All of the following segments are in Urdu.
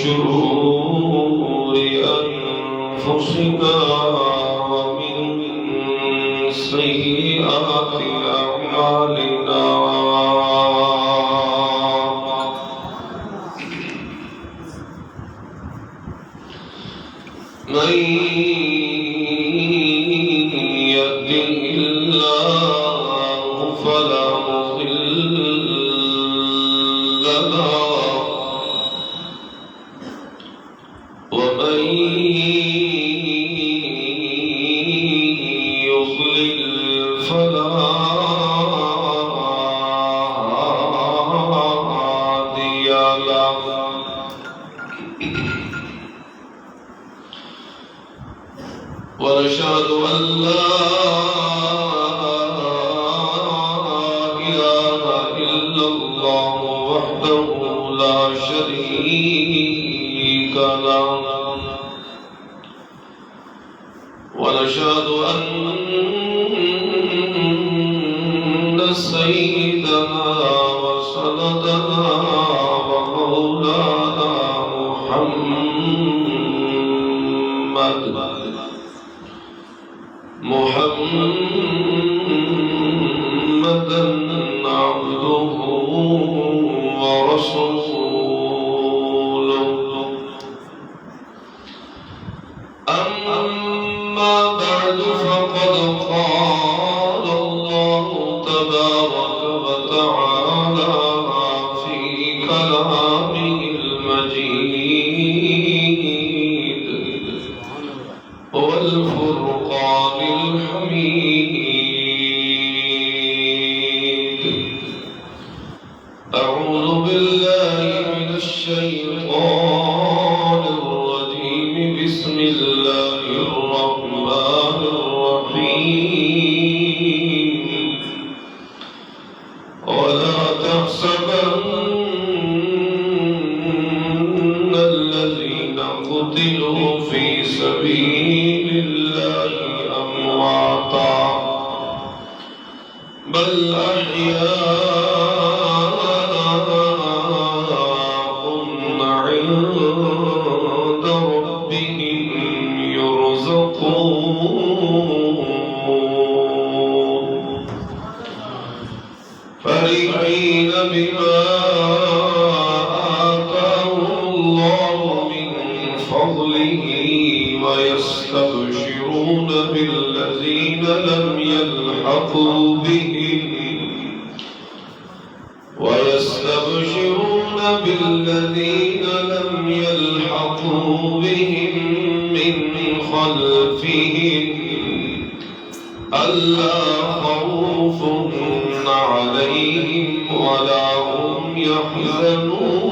شرور أنفسنا ومن سيئات أعمالنا من يهده الله فلا مضل له ومن يضلل فلا هادي له ونشهد أن لا إله إلا الله وحده لا شريك له ونشهد أن سيدنا وسندنا ومولانا محمدا عبده ورسوله أما بعد فقد قال الله تبارك وتعالى في كلامه المجيد والفرقان الحميد أعوذ بالله من الشيطان الرجيم بسم الله الرحمن الرحيم ولا تحسبن الذين قتلوا في سبيل الله أمواتا بل أحياء عند ربهم يرزقون فرحين بما آتاهم الله من فضله ويستبشرون بالذين لم يلحقوا بهم من خلفهم ألا خوف عليهم ولا هم يحزنون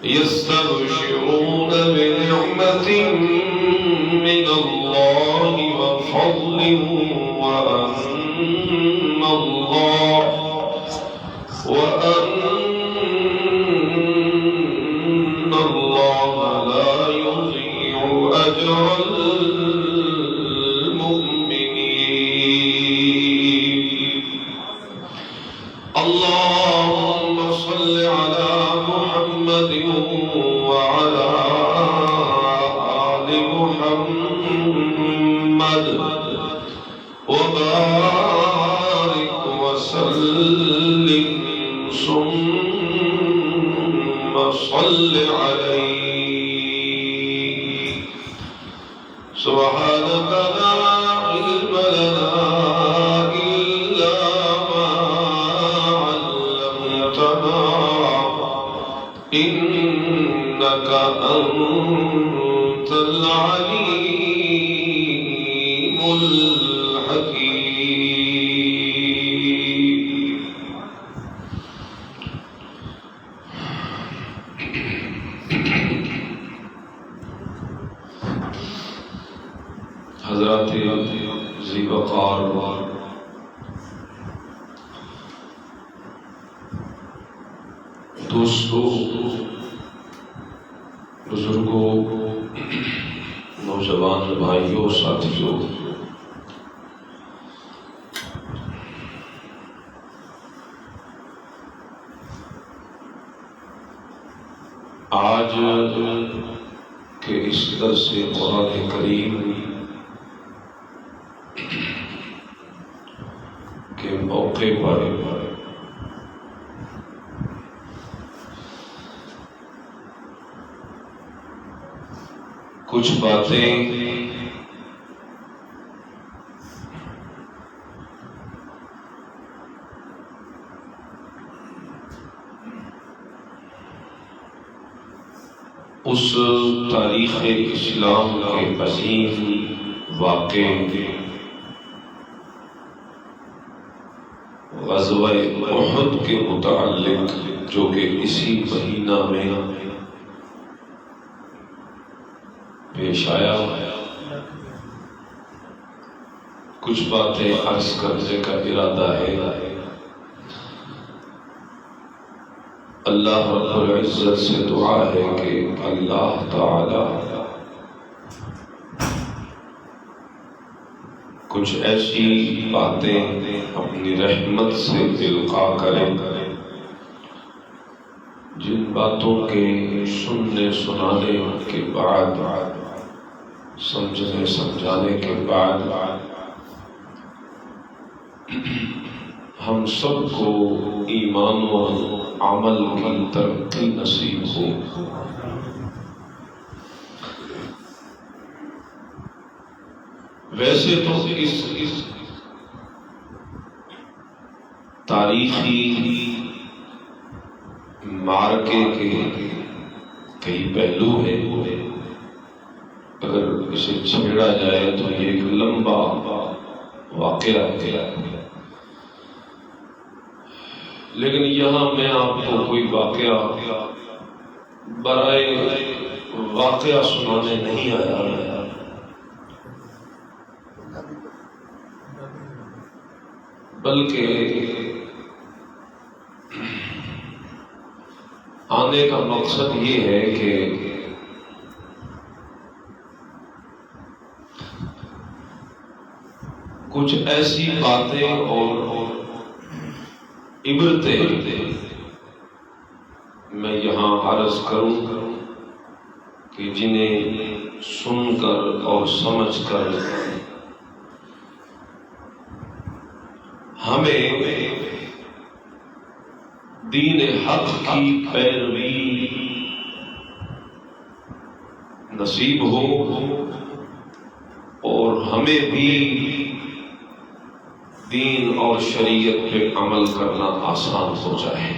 يستبشرون بنعمة من الله وفضل وأن الله لا يضيع أجر المؤمنين اللهم صل على محمد وعلى آل محمد وبارك وسلم ثم صل عليه سبحانك لا علم لنا إلا ما علمتنا إنك أنت العليم الحكيم حضرات ذی وقار دوستو، بزرگوں، نوجوان بھائیوں، ساتھیوں، آج کے اس درس قرآن کریم کے موقع پر کچھ باتیں اس تاریخ اسلام کے عظیم واقعے غزوہ احد کے متعلق جو کہ اسی مہینہ میں پیش آیا، کچھ باتیں عرض کرنے کا ارادہ ہے۔ اللہ رب العزت سے دعا ہے کہ اللہ تعالی کچھ ایسی باتیں اپنی رحمت سے القا کرے جن باتوں کے سننے سنانے کے بعد، سمجھنے سمجھانے کے بعد ہم سب کو ایمان و عمل کی ترقی نصیب ہو۔ ویسے تو اس تاریخی معرکے کے کئی پہلو ہیں، اگر اسے چھیڑا جائے تو یہ ایک لمبا واقعہ ہے، لیکن یہاں میں آپ کو کوئی واقعہ برائے واقعہ سنانے نہیں آیا، بلکہ آنے کا مقصد یہ ہے کہ کچھ ایسی باتیں اور عبرتیں میں یہاں عرض کروں کہ جنہیں سن کر اور سمجھ کر ہمیں دین حق کی پیروی نصیب ہو اور ہمیں بھی دین اور شریعت پہ عمل کرنا آسان ہو جائے۔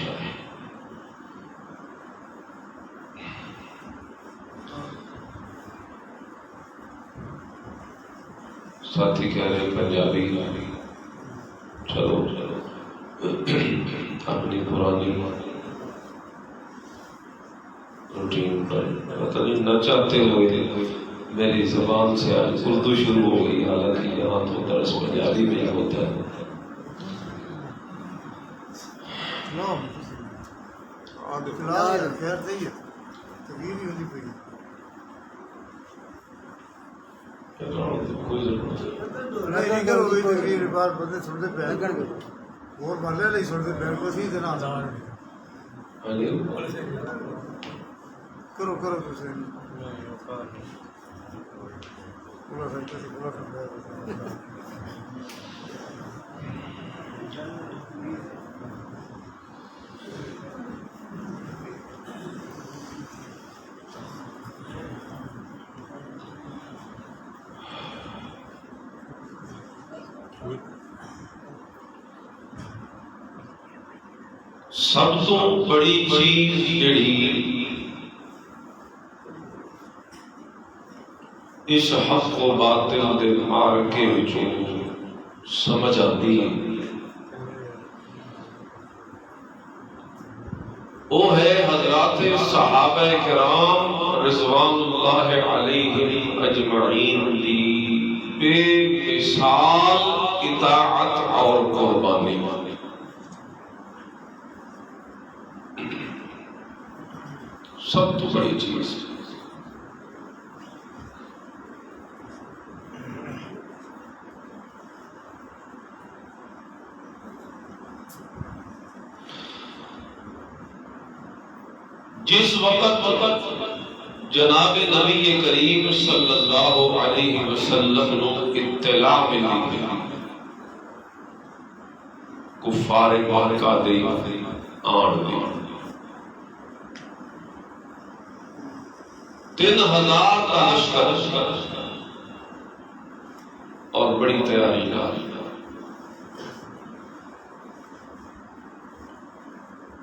ساتھی کہہ رہے پنجابی چلو اپنی پرانی روٹین پر پتہ نہیں نہ چاہتے ہوئے میری زبان سے آج اردو شروع ہو گئی، حالانکہ یہاں تو درس پنجابی میں ہوتا ہے۔ سب تو بڑی چیز جڑی اس حق و باطل دے معرکے وچوں سمجھ آتی وہ ہے حضرات صحابہ کرام رضوان اللہ علیہم اجمعین دی بے مثال اطاعت اور قربانی۔ سب تو بڑی چیز جس وقت جناب نبی کریم صلی اللہ علیہ وسلم نو اطلاع ملی کفار مکہ دے آن دی 3000 کا لشکر اور بڑی تیاری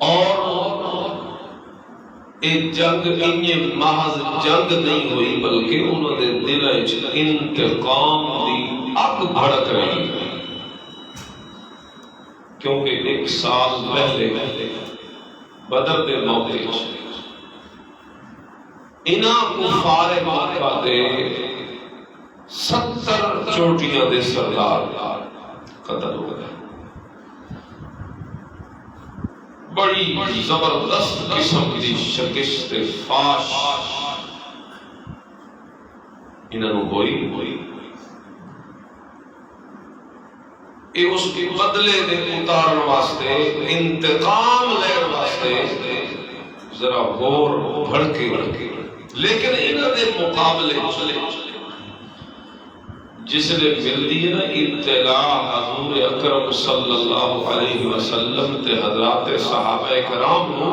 اور ایک جنگ محض جنگ نہیں ہوئی بلکہ انہوں نے دل انتقام دی اگ بھڑک رہی کیونکہ 1 سال پہلے بدر دے موقع انہاں کفار مکہ دے 70 چوٹیاں دے سردار قتل ہو گئے. بڑی زبردست قسم کی شکست فاش انہوں ہوئی. اے اس کے بدلے دے اتارن واسطے انتقام لین واسطے ذرا غور بھڑکے لیکن انہوں دے مقابلے جس نے ملتی ہے نا اطلاع حضور اکرم صلی اللہ علیہ وسلم تے حضرات صحابہ کرام نو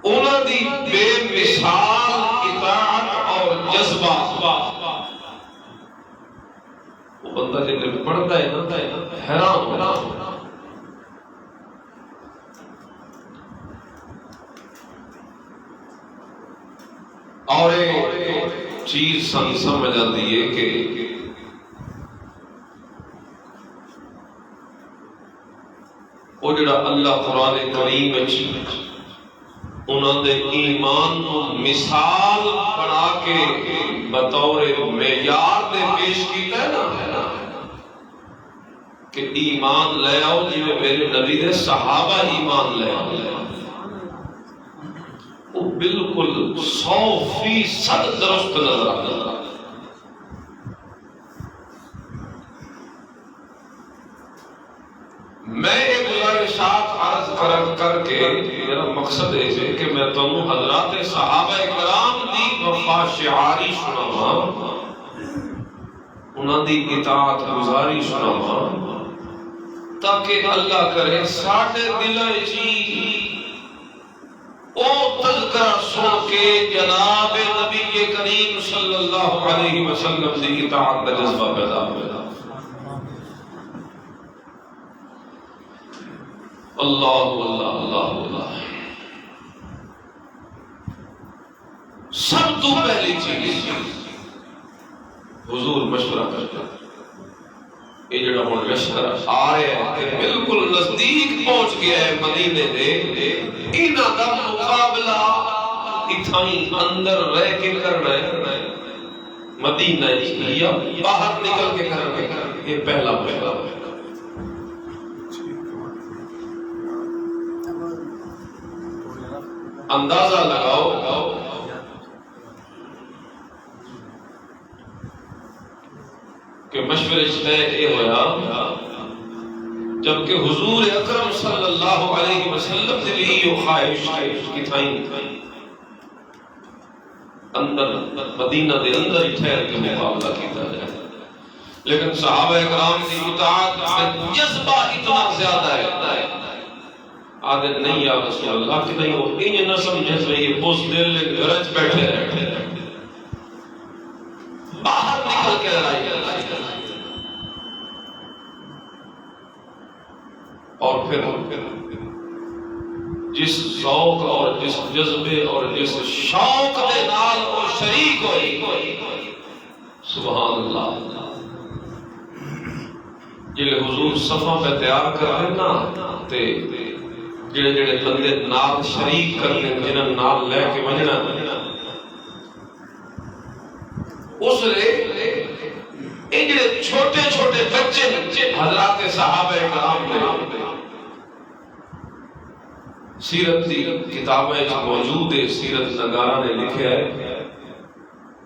انہاں دی بے مثال اطاعت اور جذبہ وہ بندہ جب پڑھتا ہے نا حیران ہوتا ہے. اور ایک چیز سمجھ آتی ہے کہ وہ جڑا اللہ قرآن کریم انہوں نے ایمان کو مثال بنا کے بطور معیار دے پیش کیتا ہے نا کہ ایمان لے آؤ جی میرے نبی دے صحابہ ایمان لے آؤ وہ بالکل 100% درست نظر آتا. میں ایک گزارشات عرض کر کے میرا مقصد ہے کہ میں تمہیں حضرات صحابہ کرام دی وفا شعاری سناواں انہاں دی اطاعت گزاری سناواں تاکہ اللہ کرے ساڈے دلاں وچ او تذکرہ سن کے جناب نبی کریم صلی اللہ علیہ وسلم کی اطاعت کا جذبہ پیدا ہو. اللہ اللہ اللہ اللہ. سب تو پہلی چیز حضور مشورہ کرتا یہ جڑا ہوں لشکر آ رہا ہے بالکل نزدیک پہنچ گیا ہے مدینے دے انہاں دا مقابلہ اتھائیں اندر رہ کے کرنا ہے مدینہ یا باہر نکل کے کرنا ہے. یہ پہلا اندازہ لگاؤ کہ مشورے سے یہ ہوا جبکہ حضور اکرم صلی اللہ علیہ وسلم سے بھی یہ خواہش کی تھائیں اندر مدینہ دے اندر ہی ٹھہر کے مقابلہ کیتا جائے لیکن صحابہ کرام کی اطاعت کا جذبہ اتنا زیادہ ہے آدھے نہیں یا رسول اللہ کہ نہیں ہو انہیں نہ سمجھے تو یہ پوس دل گرج بیٹھے رہے باہر نکل کے لڑائی اور پھر جس ذوق اور جس جذبے اور جس شوق دے نال اور شریک ہوئی سبحان اللہ جلے حضور صفہ پہ تیار کر رہے نا تے جڑے جڑے بندے نال شریک کرنے جنہاں نال لے کے وجنا اس لئے یہ جڑے چھوٹے چھوٹے بچے حضرات صحابہ کرام نے سیرت دی کتابیں موجود ہے سیرت نگارہ نے لکھا ہے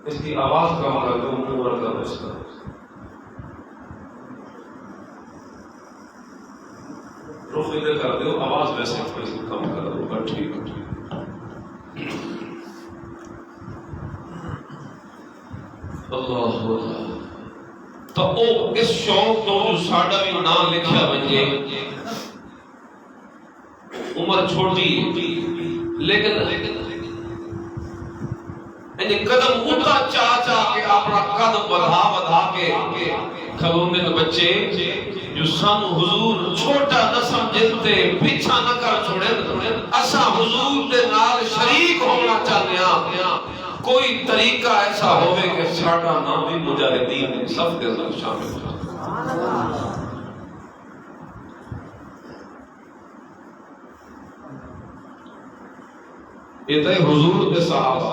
اس کی آواز کم کر دو منور کر اس کا رخ ادھر کر دو، آواز ویسے تھوڑی سی کم کر دو، پر ٹھیک ہے اللہ تو او اس شوق تو جو ساڈا بھی نام لکھیا بنجے، عمر چھوٹی لیکن قدم اونچا چاہ چاہ کے اپنا قدم بڑھا کے کھلوندے بچے جو سان حضور چھوٹا نہ سمجھتے پیچھا نہ کر چھوڑے، اسا حضور دے نال شریک ہونا چاہتے ہیں، کوئی طریقہ ایسا ہوئے کہ ساڈا نام بھی مجاہدین صف کے اندر شامل ہو۔ یہ تے حضور دے صحابہ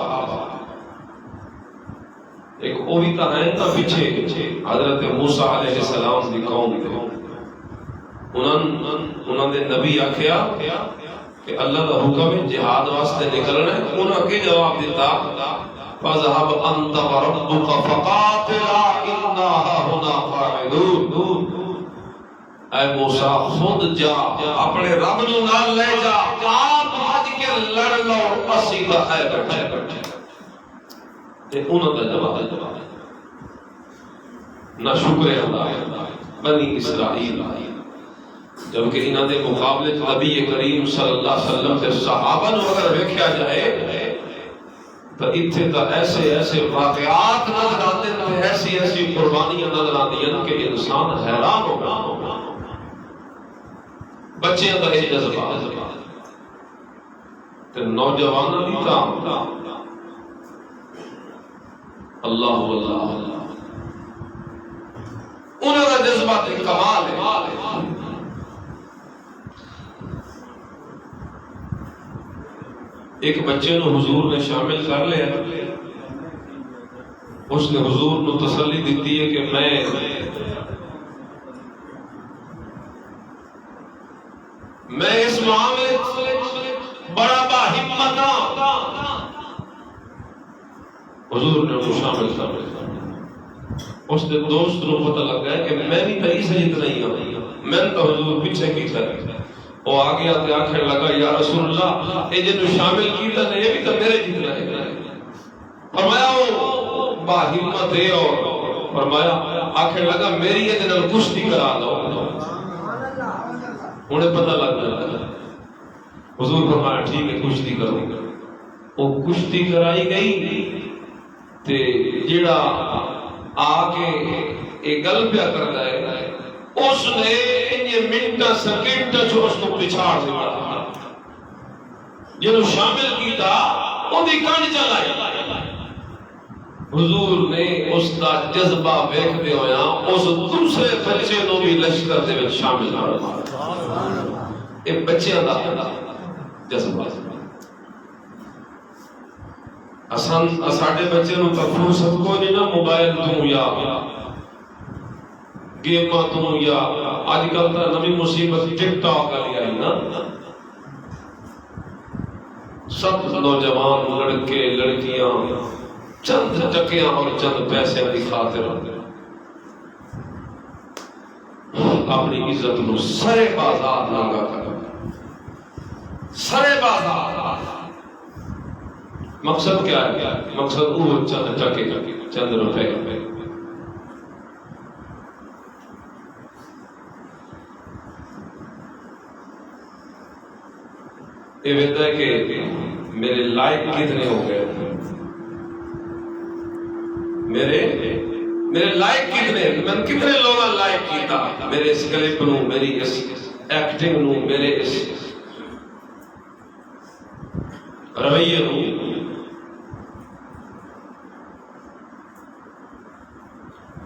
ایک اوہی تا ہے تا پیچھے حضرت موسیٰ علیہ السلام دی قوم تے انہاں دے نبی آکھیا کہ اللہ دا حکم ہے جہاد واسطے نکلنا ہے، انہاں کے جواب دیتا فَذْهَبْ أَنْتَ وَرَبُّكَ فَقَاتِلَا إِنَّا هَاهُنَا قَاعِدُونَ، اے موسیٰ خود جا اپنے رب نو نال لے جا، آپ بھاج کے لڑ لو، اسی دا ہے بیٹھے انہوں کا جواب نہ شکر اللہ بنی اسرائیل، جبکہ انہوں نے مقابلے نبی کریم صلی اللہ علیہ وسلم کے صحابہ نو اگر ویکھیا جائے تو اتنے تو ایسے ایسے واقعات نظر آتے ہیں، ایسی ایسی قربانیاں نظر آتی ہیں کہ انسان حیران ہوگا۔ بچیاں کا یہ جذبہ نوجوان بھی تھا اللہ اللہ انہوں کا جذبہ کمال ہے۔ ایک بچے نو حضور نے شامل کر لیا، اس نے حضور نو تسلی دیتی ہے کہ میں اس معاملے بڑا باہمت ہوں۔ حضور نے وہ شامل کر لیا، اس نے دوست نو پتہ لگ گیا کہ میں بھی پہلی سے جتنا ہی ہوں، میں تو حضور پیچھے کی تھا، وہ آگیا تے آنکھیں لگا یا رسول اللہ اے جنو شامل کیتا نے یہ بھی تو میرے جتنا ہے۔ فرمایا وہ باہمت ہے، اور فرمایا آنکھیں لگا میری یہ جنو کشتی کرا دو، انہیں پتہ لگ گیا۔ حضور فرمایا ٹھیک ہے کشتی کرو، وہ کشتی کرائی گئی تے جیڑا آکے ایک گل پیا کرتا ہے اس نے انہیں منٹا سیکنڈ جو اس کو پچھاڑ دیا، جنہوں شامل کی تھا وہ بھی کان چلائی۔ حضور نے اس کا جذبہ ویکھتے ہویا اس دوسرے بچے نو بھی لشکر دے وچ شامل کر دیا۔ یہ بچیاں دا جذبہ ساڈے بچے نو تو فرصت کوئی نہیں نا موبائل تو یا گیماں تو یا آج کل تا نوی مصیبت ٹک ٹاک والی آئی نا، سب نوجوان لڑکے لڑکیاں چند ٹکیاں اور چند پیسے کی خاطر اپنی عزت نو سرے بازار لگا کر، سرے بازار مقصد کیا ہے؟ مقصد وہ چند ٹکے چند روپے۔ یہ ویدہ ہے کہ میرے لائک کتنے ہو گئے، میرے لائک کتنے، میں کتنے لوگا لائک کیتا میرے اس کلپ نو، میری اس ایکٹنگ نو، میرے اس رویے نو۔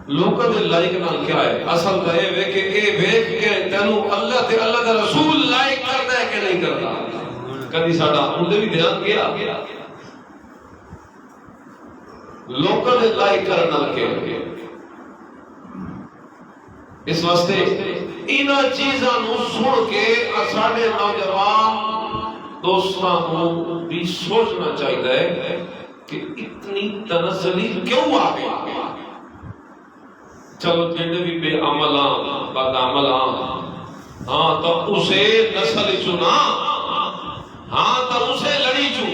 لوکاں دے لائک نال کیا ہے؟ اصل تو یہ کہ اے ویکھ کے تینوں اللہ تے اللہ دا رسول لائک کردا ہے کہ نہیں کردا۔ کدی ساڈا اندر بھی دھیان گیا لوکاں دے لائک کرن نال کیا؟ اس واسطے انہاں چیزاں نو سن کے ساڈے نوجوان دوستاں نو بھی سوچنا چاہیے کہ اتنی تنزلی کیوں آ گئی؟ چلو جڑے بھی بے عمل بد عمل ہاں تو اسے نسل چنا، ہاں تو اسے لڑی چو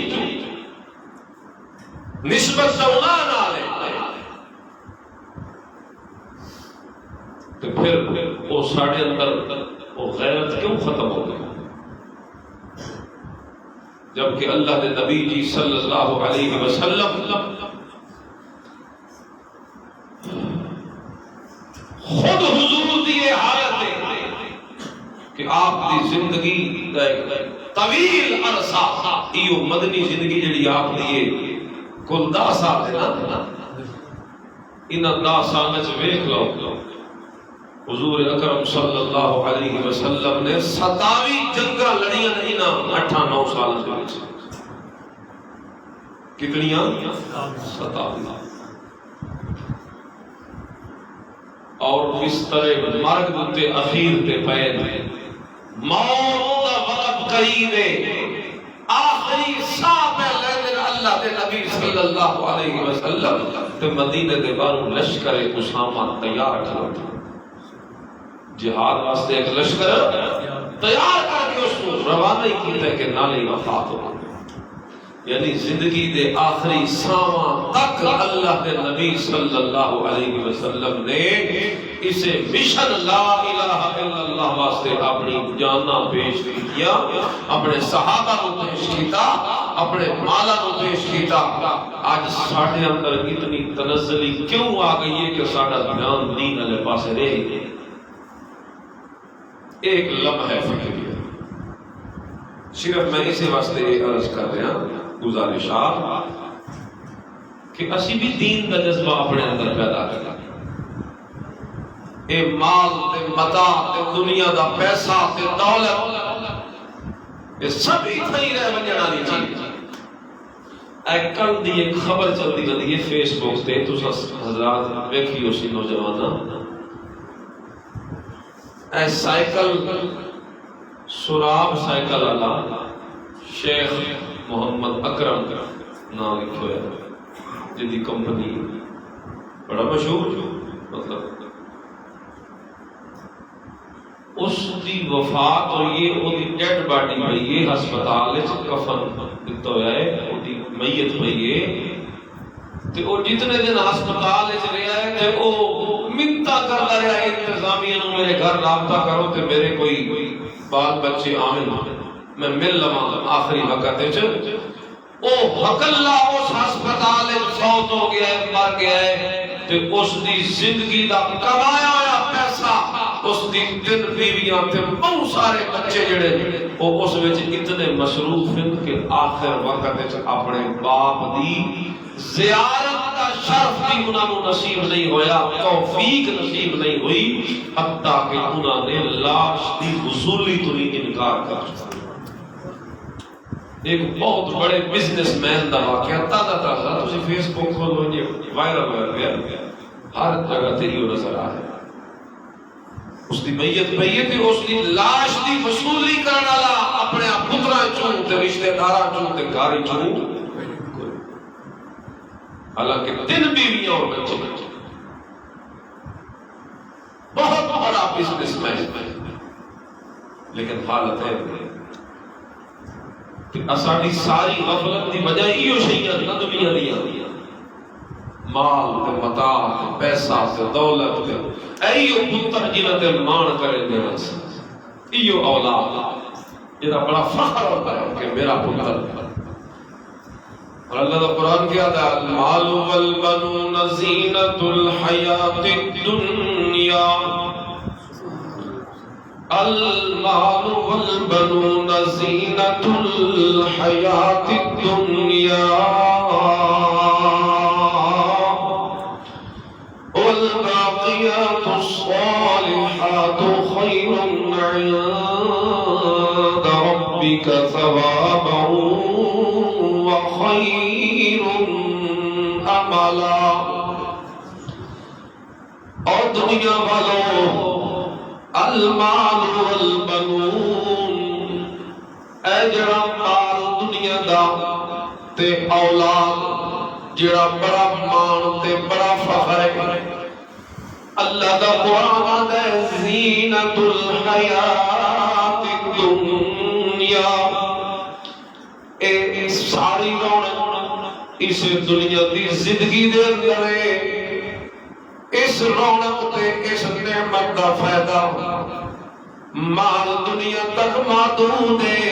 نسبت سونا نہ لے، تو پھر وہ ساڑھے اندر وہ غیرت کیوں ختم ہو گئی؟ جبکہ اللہ کے نبی جی صلی اللہ علیہ وسلم خود حضور دیے حالت ہے کہ آپ دی زندگی طویل عرصہ ایو مدنی زندگی جڑی آپ دیے کل 10 سال دینا انہاں 10 سال میں ویکھ لو حضور اکرم صلی اللہ علیہ وسلم نے 27 جنگاں لڑیاں انہاں 8-9 سال کے وچ، کتنیاں؟ 27۔ اور بستر مرگ تے اخیر تے پے موت دا وقت قریب ہے، آخری ساہ پہ لیندے اللہ دے نبی صلی اللہ علیہ وسلم تے مدینے دے باروں لشکر اسامہ تیار کر، جہاد واسطے ایک لشکر تیار کر کے اس کو روانہ ہی کیتا ہے کہ نالی وفات ہو، یعنی زندگی دے آخری ساواں تک اللہ کے نبی صلی اللہ علیہ وسلم نے اسے مشن لا الہ الا اللہ واسطے اپنی جاناں پیش کیا، اپنے صحابہ کو پیش کیتا، اپنے مالا کو پیش کیتا۔ آج ساڑھے اندر اتنی تنزلی کیوں آ گئی ہے کہ ساڑھا دھیان دین والے پاس رہ گئے؟ ایک لمحہ فکریہ صرف میں اسی واسطے عرض کر رہا گزارشات کہ اسی بھی دین کا جذبہ اپنے اندر پیدا کرنا، اے مال تے متاع تے دنیا دا پیسہ تے دولت یہ سب ہی تھئی رہ ونجن والی چیز۔ اے کل دی ایک خبر چلتی رہی ہے فیس بک تے، تساں حضرات ویکھی اسی نوجواناں اے سائیکل سراب سائیکل والا شیخ محمد اکرم نام لکھو ہے جن کی کمپنی بڑا مشہور، مطلب اس دی وفات ہوئی ہے، وہ دی ڈیڈ باڈی ہوئی ہے ہسپتال وچ کفن دتا ہوا ہے، وہ دی میت ہوئی ہے تے وہ جتنے دن ہسپتال وچ رہیا ہے تے وہ منتا کرتا رہا ہے انتظامیہ نو میرے گھر رابطہ کرو تے میرے کوئی بال بچے آمن میں مل لواں آخری وقت وچ۔ او حقلہ اس ہسپتال وچ فوت ہو گیا ہے، مر گیا ہے تے اس دی زندگی دا کمایا ہوا پیسہ، اس دی 3 بیویاں تے بہت سارے بچے جڑے او اس وچ اتنے مصروف ہیں کہ آخر وقت وچ اپنے باپ دی زیارت کا شرف بھی انہاں نوں نصیب نہیں ہویا، توفیق نصیب نہیں ہوئی، حتیٰ کہ انہاں نے لاش دی وصولی تو ہی انکار کر چکا۔ ایک بہت بڑے بزنس مین دا واقعہ تازہ تسی فیس بک کھولو یہ وائرل ہو گیا، ہر جگہ تے یہ نظر آ رہا ہے۔ اس دی میت پئی تے اس دی لاش دی وصولی کرن والا اپنے پتراں چوں تے رشتہ داراں چوں تے گھر چوں، حالانکہ 3 بیویاں اور بچے، بہت بڑا بزنس مین، لیکن حالت ہے کہ اساڑی ساری غفلت دی وجہ ایو شیئاں نہ دنیا دیا، مال تے متاع تے پیسہ تے دولت تے ایو پتر جنہاں تے مان کرے دے بس، ایو اولاد جنہاں بڑا فخر ہوتا ہے کہ میرا پتر۔ اور اللہ کا قرآن کیا تھا المال والبنون زینۃ الحیات الدنیا، المال والبنون زینۃ الحیات الدنیا والباقیات الصالحات خیر عند ربک ثوابا وخیر عملا۔ اور دنیا والوں المال والبنون، اے جڑا مال دنیا دا تے اولاد جڑا بڑا مان تے بڑا فخر ہے، اللہ دا قرآن ہے زینت الحیات اس دنیا دی زندگی دے اندر اس رونق تے اس نعمت دا فائدہ مال دنیا تک محدود ہے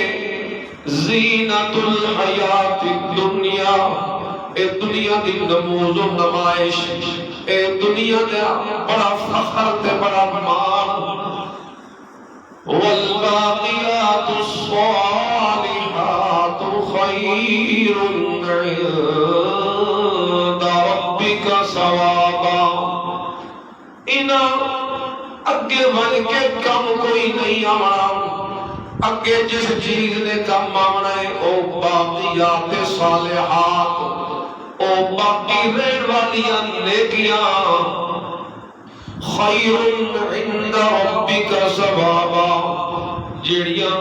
زینت الحیات الدنیا اے دنیا دی نموز و نمائش اے دنیا دا بڑا فخر تے بڑا مال والباقیات الصالحات خیر عند ربک ثوابا انہاں اگے بن کے کم کوئی نہیں آنا اگے جس چیز نے کم آنا ہے او باقیات صالحات او باقی رہن والیاں نیکیاں خیر عند ربک ثوابا جڑیاں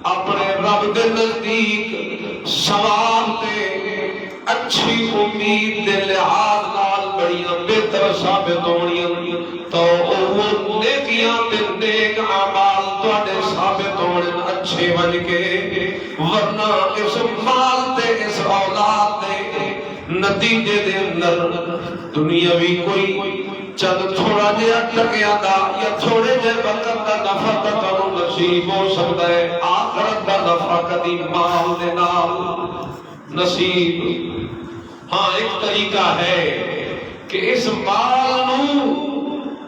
اپنے رب دے نزدیک ثواب تے اچھی امید دے لحاظ نال بڑیاں بہتر ثابت ہونیاں تو وہ نیکیاں تے نیک اعمال تواڈے ثابت ہونے اچھے بن کے ورنہ اس مال تے اس اولاد دے نتیجے دے اندر دنیاوی کوئی چند تھوڑا جہا ٹکیا دا یا تھوڑے جہے وقت دا نفع تانوں نصیب ہو سکتا ہے آخرت دا نفع کدی مال دے نال نصیب ہاں ایک طریقہ ہے کہ اس مال نو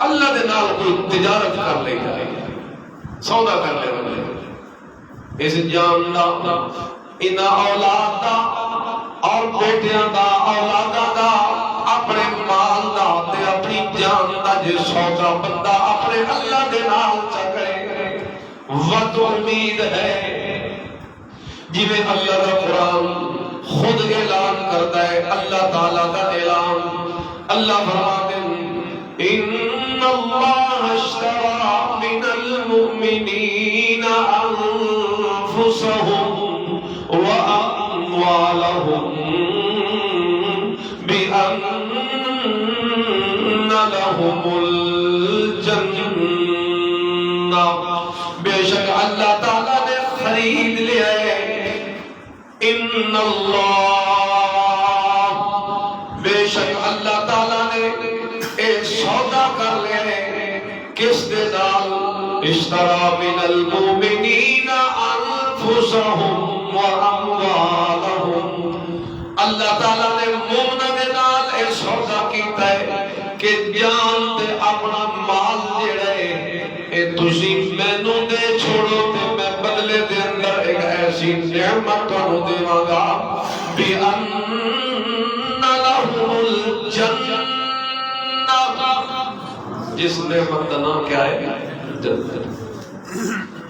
اللہ دے نال کوئی تجارت کر لے جائے سودا کر لے بندے اس جان دا ان اولاد دا اور بیٹیاں دا اولاداں دا اپنے مال دا تے اپنی جان دا جے سودا بندہ اپنے اللہ دے نال چکرے ود امید ہے جویں اللہ دا قرآن خود اعلان کرتا ہے اللہ تعالیٰ کا اعلان اللہ فرماتے ہیں ان اللہ اشترى من المؤمنین انفسهم واموالهم بان لهم الجنہ بے شک اللہ تعالیٰ نے خرید لیا ہے ان اللہ بے شک اللہ تعالیٰ نے ایک سودا کر لیا ہے کس دے نال اشترى من المؤمنین انفسهم واموالهم اللہ تعالیٰ نے مومنہ دے نال ایک سودا کیتا ہے کہ جان تے اپنا مال جڑا ہے اے تسی مینوں دے چھوڑو تے میں بدلے دے اندر ایک ایسی نعمت تانوں دیواں گا بِأَنَّ لَهُمُ الْجَنَّةَ جس نعمت کا نام کیا ہے جنت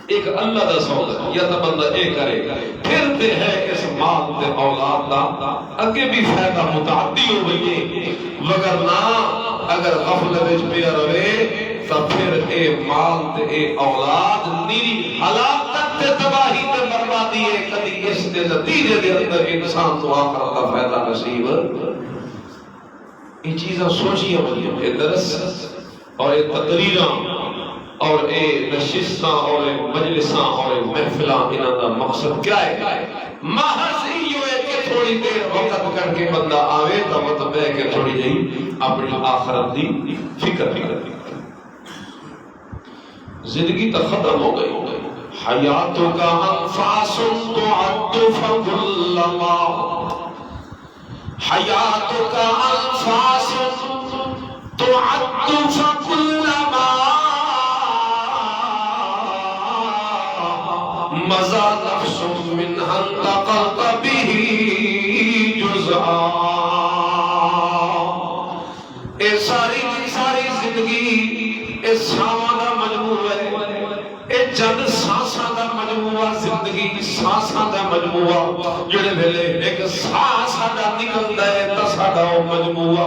ایک اللہ دا سودا یا تو بندہ اے کرے پھر تے ہے اس مال تے اولاد دا اگے بھی فائدہ متعدی ہو گئی ہے وگرنہ اگر غفلت وچ پیا رہے تو پھر اے مال تے اے اولاد نیری ہلاکت تے تباہی تے بربادی ہے کبھی اس دے نتیجے دے اندر انسان تو آخرت دا فائدہ نصیب یہ چیزاں سوچیاں ہوئی ہیں درس اور یہ تقریراں اور اے نشستاں اور اے مجلساں اور اے محفلاں انہاں دا مقصد کیا ہے محض یہ ہے کہ تھوڑی دیر وقت کر کے بندہ آوے تو مطلب ہے کہ تھوڑی جی اپنی آخرت دی فکر زندگی تو ختم ہو گئی حیاتوں کا انفاس تعد فکلما حیاتوں کا انفاس تعد فکلما مزا نفس منها انتقلت به جزعا اے ساری زندگی اے ساواں دا مجموعہ ہے اے چند سانساں دا مجموعہ زندگی سانساں دا مجموعہ جڑے ویلے ایک سانس ساڈا نکلدا ہے تے ساڈا او مجموعہ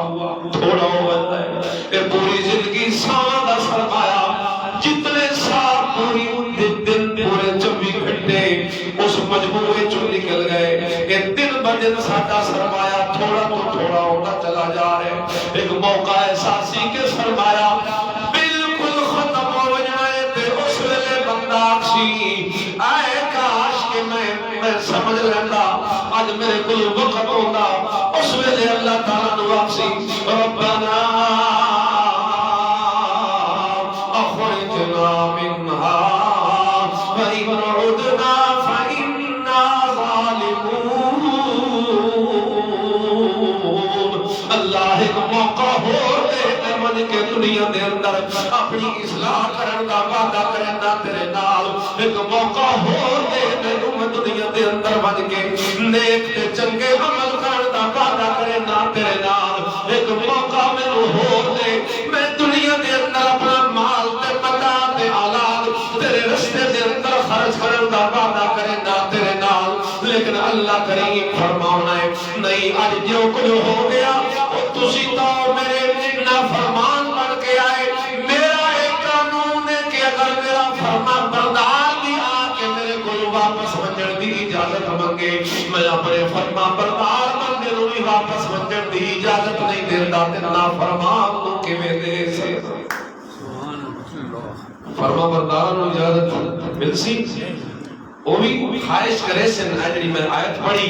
تھوڑا ہو جاتا ہے اے پوری زندگی ساواں دا سرمایہ جتنے سال پوری دن پورے 24 گھنٹے اس مجموعے چوں نکل گئے یہ دن بدن ساڈا سرمایہ تھوڑا تو تھوڑا ہوتا چلا جا رہا ہے ایک موقع احساسی کے سرمایہ بالکل ختم ہو جائے تے اس ویلے بندہ سی آئے کاش کہ میں سمجھ لینا آج میرے کل وقت ہوتا اس اس ویلے اللہ تعالیٰ نو آکسی ربنا اخرجنا منها فإن عدنا فإنا ظالمون. اللہ ایک موقع ہو دے من کے دنیا دے اندر اپنی اصلاح کرن دا وعدہ کرنا تیرے نال. ایک موقع ہو دے مینوں میں دنیا دے اندر بن کے نیک تے چنگے عمل کرن دا وعدہ کرنا تیرے نال. ایک موقع مینوں ہو دے میں دنیا دے اندر اپنا مال تے متا تے اولاد تیرے رستے دے اندر خرچ کرن دا وعدہ کرنا تیرے نال. لیکن اللہ کریم فرماونا ہے نہیں اج جو کچھ ہو گیا تسی تو میرے نافرمان بن کے آئے. میرا ایک قانون ہے کہ اگر میرا فرمان بردار بھی آ کے میرے کو واپس ونجن دی اجازت منگے میں اپنے فرمان بردار بندے نو بھی واپس ونجن دی اجازت نہیں دیتا تے نافرمان نو کیویں دے سے فرمان بردار نو اجازت مل سی وہ بھی خواہش کرے سن. جڑی میں آیت پڑھی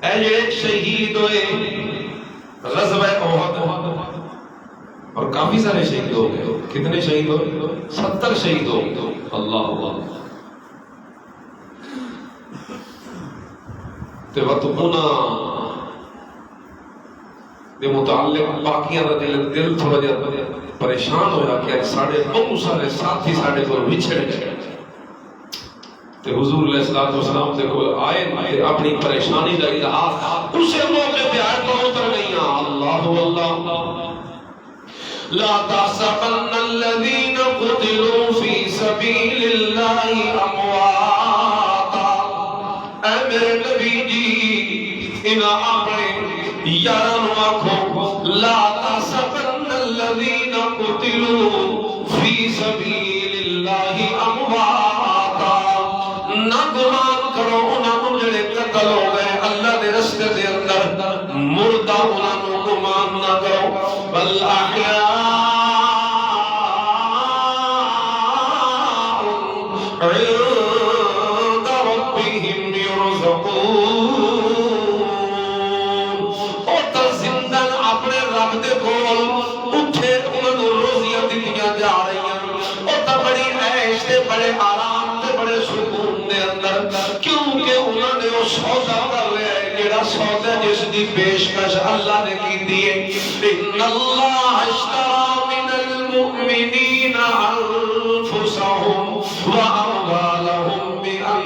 اے جڑے شہید ہوئے غزوہ احد اور کافی سارے شہید ہو گئے. کتنے شہید ہو؟ 70 شہید ہو. اللہ اللہ تے وتبونا دے متعلق باقیاں دا دل تھوڑا جہا پریشان ہویا کہ ساڑھے بہت سارے ساتھی ساڑھے کو وچھڑ گئے. تے حضور علیہ السلام تے کو آئے اپنی پریشانی دا اظہار اسے موقع پہ آئے تو اتر گئیاں. اللہ اللہ لا تحسبن الذين قتلوا في سبيل الله امواتا. اے میرے نبی جی انہاں اپنے یاران آکھو لا تحسبن الذين قتلوا في سبيل الله امواتا. نہ گمان کرو انہاں نوں جڑے قتل ہو گئے اللہ دے رستے دے اندر مردہ انہاں نوں گمان نہ کرو بل احیاء عند ربهم يرزقون. او تا زندہ اپنے رب دے کول اٹھے انہاں نوں روزیاں دتیاں جا رہیاں. او تا بڑی عیش تے بڑے آرام تے بڑے سکون دے اندر کیونکہ انہوں نے وہ سودا کر لیا ہے جڑا سودا جس دی پیشکش اللہ نے کی دیے. ان اللہ اشترى من المؤمنین انفسهم واموالهم بان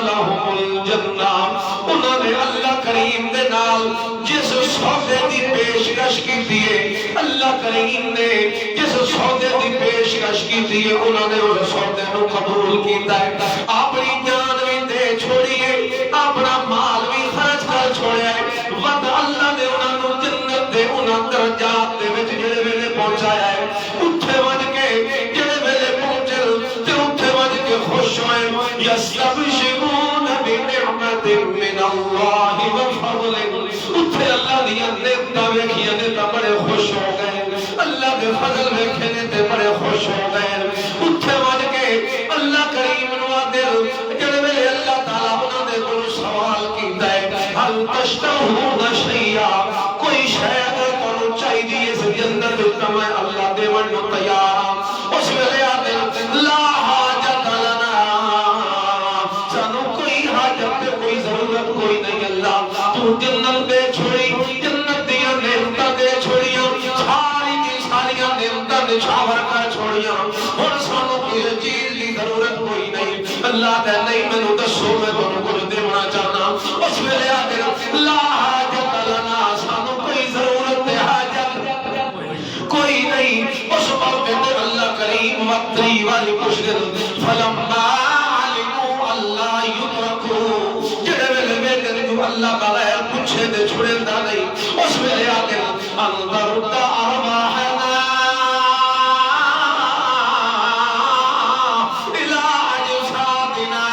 لهم الجنہ. انہوں نے اللہ کریم دے نال جس سودے دی پیشکش کی دیے اللہ کریم نے جس سودے دی پیشکش کی دیے انہوں نے اس سودے نو قبول کیتا ہے. اپنی جان بھی دے چھوڑیے اپنا مال بھی خرچ کر چھوڑیا ہے. ود اللہ نے انہوں نے جنت دے انہوں درجات دے وچ جڑے ویلے پہنچایا ہے اٹھے ون کے جڑے ویلے پہنچے تے اٹھے ون کے خوش ہوئے. یستبشرون بنعمت من اللہ وفضل. اٹھے اللہ دی نعمتاں ویکھیاں تے بڑے خوش ہو گئے. اللہ دے فضل ویکھے تے بڑے خوش ہو گئے. اٹھے ون کے اللہ کریم نو دل جڑے ویلے اللہ تعالی انہاں دے کول سوال کیتا ہے حل تشتہون شیئا کوئی شے اگر تانوں چاہیے اس جنت تے میں اللہ دے ون نو تیار ہاں. اس ویلے آدے لا حاجت لنا سانو کوئی حاجت تے کوئی ضرورت کوئی نہیں. اللہ تو جنت دے چھوڑی جنت دیاں نعمتاں دے چھوڑیاں ساری دی ساریاں نعمتاں نچھاور کر چھوڑیاں. ہن سانو کسی چیز دی ضرورت کوئی نہیں. اللہ دے نہیں مینوں دسو میں تانوں کچھ دینا چاہنا. اس ویلے آدے لا حاجت لنا سانو کوئی ضرورت تے حاجت کوئی نہیں. اس وقت اللہ کریم وقتی والی کشدر فلما علموا اللہ یترکوا جڑے ویلے ویکھن جو اللہ بغیر پوچھے تے چھڑیندا نہیں اس ویلے آدے اندر ارواحنا الى اجسادنا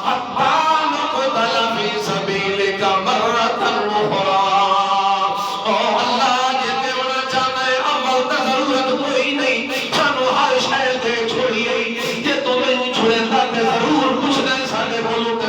حتى نقتل في سبيلك مرة اخرى. ضرور کچھ نہیں سارے بولو تے